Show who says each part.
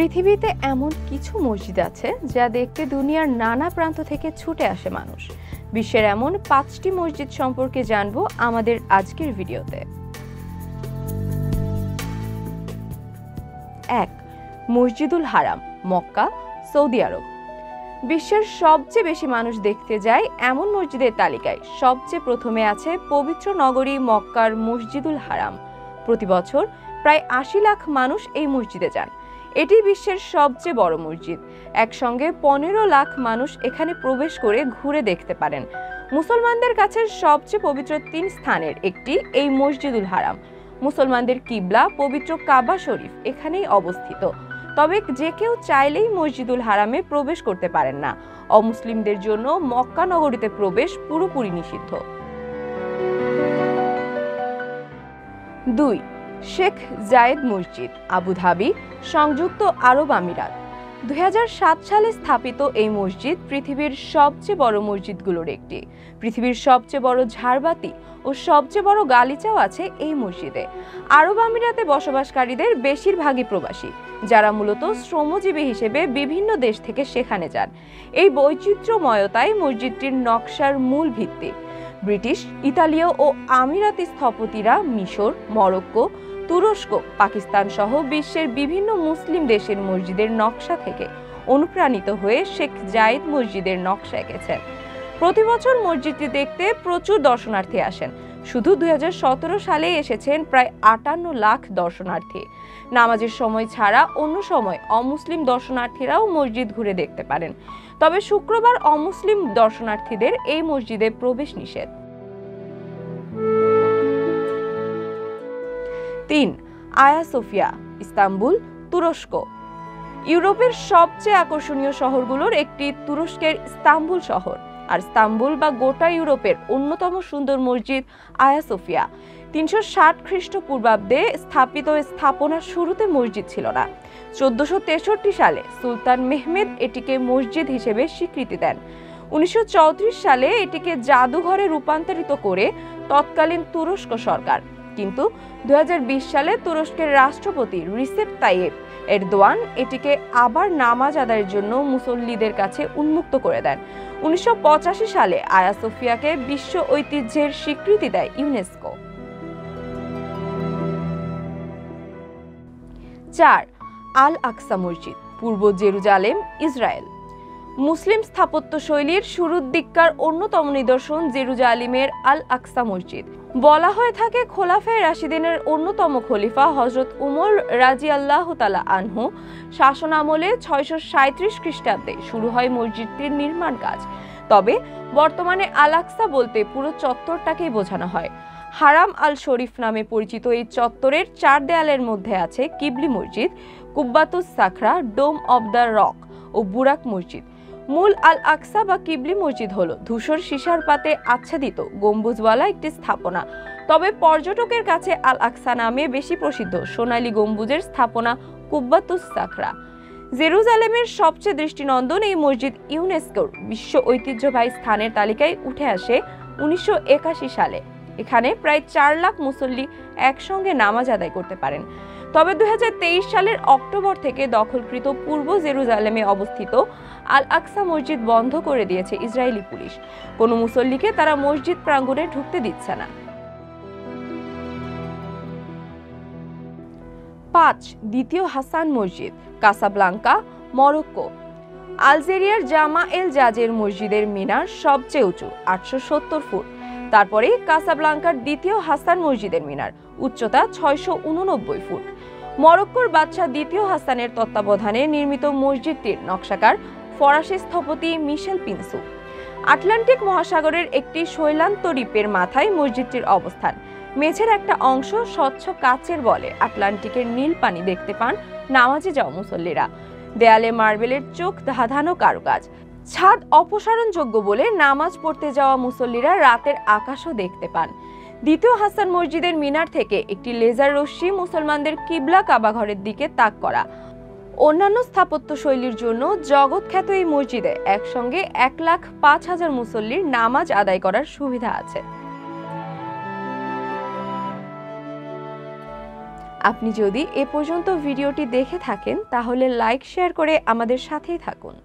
Speaker 1: পৃথিবীতে এমন কিছু মসজিদ আছে যা দেখতে দুনিয়ার নানা প্রান্ত থেকে ছুটে আসে মানুষ। বিশ্বের এমন 5টি মসজিদ সম্পর্কে জানবো আমাদের আজকের ভিডিওতে। 1. মসজিদুল হারাম, মক্কা, সৌদি আরব। বিশ্বের সবচেয়ে বেশি মানুষ দেখতে যায় এমন মসজিদের তালিকায় সবচেয়ে প্রথমে আছে পবিত্র নগরী মক্কার মসজিদুল হারাম। প্রতি বছর প্রায় 80 লাখ মানুষ এই মসজিদে যান। এটি বিশ্বের সবচেয়ে বড় মসজিদ। একসঙ্গে 15 লাখ মানুষ এখানে প্রবেশ করে ঘুরে দেখতে পারেন। মুসলমানদের কাছে সবচেয়ে পবিত্র 3 স্থানের একটি এই মসজিদুল হারাম। মুসলমানদের কিবলা পবিত্র কাবা শরীফ এখানেই অবস্থিত। তবে যে কেউ চাইলেই মসজিদুল হারামে প্রবেশ করতে পারেন না। অমুসলিমদের জন্য মক্কা নগরীতে প্রবেশ পুরোপুরি নিষিদ্ধ। 2. শেখ জায়েদ মসজিদ, আবুধাবি, সংযুক্ত আরব আমিরাত। 2007 সালে স্থাপিত এই মসজিদ পৃথিবীর সবচেয়ে বড় মসজিদগুলোর একটি। পৃথিবীর সবচেয়ে বড় ঝাড়বাতি ও সবচেয়ে বড় গালিচাও আছে এই মসজিদে। আরব আমিরাতে বসবাসকারীদের বেশিরভাগই প্রবাসী, যারা মূলত শ্রমজীবী হিসেবে বিভিন্ন দেশ থেকে সেখানে যান। এই বৈচিত্র্যময়তাই মসজিদটির নকশার মূল ভিত্তি। ব্রিটিশ, ইতালীয় ও আমিরাতি স্থপতিরা মিশর, মরক্কো, তুরস্ক, পাকিস্তান সহ বিশ্বের বিভিন্ন মুসলিম দেশের মসজিদের নকশা থেকে অনুপ্রাণিত হয়ে শেখ জায়েদ মসজিদের নকশা এঁকেছেন। প্রতি বছর মসজিদটি দেখতে প্রচুর দর্শনার্থী আসেন। শুধু 2017 সালে এসেছেন প্রায় 58 লাখ দর্শনার্থী। নামাজের সময় ছাড়া অন্য সময় অমুসলিম দর্শনার্থীরাও মসজিদ ঘুরে দেখতে পারেন। তবে শুক্রবার অমুসলিম দর্শনার্থীদের এই মসজিদে প্রবেশ নিষেধ। 3. আয়া সোফিয়া, ইস্তাম্বুল, তুরস্ক। ইউরোপের সবচেয়ে আকর্ষণীয় শহরগুলোর একটি তুরস্কের ইস্তাম্বুল শহর। আর ইস্তাম্বুল বা গোটা ইউরোপের অন্যতম সুন্দর মসজিদ আয়া সোফিয়া। 360 খ্রিস্টপূর্বাব্দে স্থাপিত স্থাপনার শুরুতে মসজিদ ছিল না। 1463 সালে সুলতান মেহমেদ এটিকে মসজিদ হিসেবে স্বীকৃতি দেন। 1934 সালে এটিকে জাদুঘরে রূপান্তরিত করে তৎকালীন তুরস্ক সরকার। কিন্তু 2020 সালে তুরস্কের রাষ্ট্রপতি রিসেপ তাইয়েপ এরদোয়ান এটিকে আবার নামাজ আদায়ের জন্য মুসল্লিদের কাছে উন্মুক্ত করে দেন। 1985 সালে আয়া সোফিয়াকে বিশ্ব ঐতিহ্যের স্বীকৃতি দেয় ইউনেস্কো। 4. আল আকসা মসজিদ, পূর্ব জেরুজালেম, ইসরায়েল। মুসলিম স্থাপত্য শৈলীর শুরুর দিককার অন্যতম নিদর্শন জেরুজালেমের আল আকসা মসজিদ। বলা হয়ে থাকে খোলাফায়ে রাশিদিনের অন্যতম খলিফা হযরত উমর রাদিয়াল্লাহু তাআলা আনহু শাসনামলে 637 খ্রিস্টাব্দে শুরু হয় মসজিদটির নির্মাণ কাজ। তবে বর্তমানে আল আকসা বলতে পুরো চত্বরটাকেই বোঝানো হয়। হারাম আল শরীফ নামে পরিচিত এই চত্বরের 4 দেয়ালের মধ্যে আছে কিবলি মসজিদ, কুব্বাতুস সাখরা, ডোম অব দ্য রক ও বুরাক মসজিদ। মূল আল আকসা বা কিবলি মসজিদ হলো ধূসর সীসার পাতে আচ্ছাদিত গম্বুজওয়ালা একটি স্থাপনা। তবে পর্যটকের কাছে আল আকসা নামে বেশি প্রসিদ্ধ সোনালী গম্বুজের স্থাপনা কুব্বাতুস সাখরা। জেরুজালেমের সবচেয়ে দৃষ্টিনন্দন এই মসজিদ ইউনেস্কোর বিশ্ব ঐতিহ্যবাহী স্থানের তালিকায় উঠে আসে 1981 সালে। এখানে প্রায় 4 লাখ মুসল্লি একসঙ্গে নামাজ আদায় করতে পারেন। তবে 2023 সালের অক্টোবর থেকে দখলকৃত পূর্ব জেরুজালেমে অবস্থিত আল আকসা মসজিদ বন্ধ করে দিয়েছে ইসরায়েলি পুলিশ। কোনো মুসল্লিকে তারা মসজিদ প্রাঙ্গণে ঢুকতে দিচ্ছে না। 5. দ্বিতীয় হাসান মসজিদ, কাসাব্লাঙ্কা, মরক্কো। আলজেরিয়ার জামা এল জাজের মসজিদের মিনার সবচেয়ে উঁচু, 870 ফুট। তারপরে কাসাব্লাঙ্কার দ্বিতীয় হাসান মসজিদের মিনার, উচ্চতা 689 ফুট। মরক্কোর বাদশাহ দ্বিতীয় হাসানের তত্ত্বাবধানে নির্মিত মসজিদটির নকশাকার ফরাসি স্থপতি মিশেল পিনসু। আটলান্টিক মহাসাগরের একটি শৈলান্ত দ্বীপের মাথায় মসজিদটির অবস্থান। মেঝের একটা অংশ স্বচ্ছ কাচের বলে আটলান্টিকের নীল পানি দেখতে পান নামাজে যাওয়া মুসল্লিরা। দেয়ালে মার্বেলের চোখ ধাঁধানো কারুকাজ। ছাদ অপসারণযোগ্য বলে নামাজ পড়তে যাওয়া মুসল্লিরা রাতের আকাশও দেখতে পান। দ্বিতীয় হাসান মসজিদের মিনার থেকে একটি লেজার রশ্মি মুসলমানদের কিবলা কাবা ঘরের দিকে তাক করা। অন্যান্য স্থাপত্য শৈলীর জন্য জগৎখ্যাত এই মসজিদে একসঙ্গে 1,05,000 মুসল্লির নামাজ আদায় করার সুবিধা আছে। আপনি যদি এ পর্যন্ত ভিডিওটি দেখে থাকেন তাহলে লাইক শেয়ার করে আমাদের সাথেই থাকুন।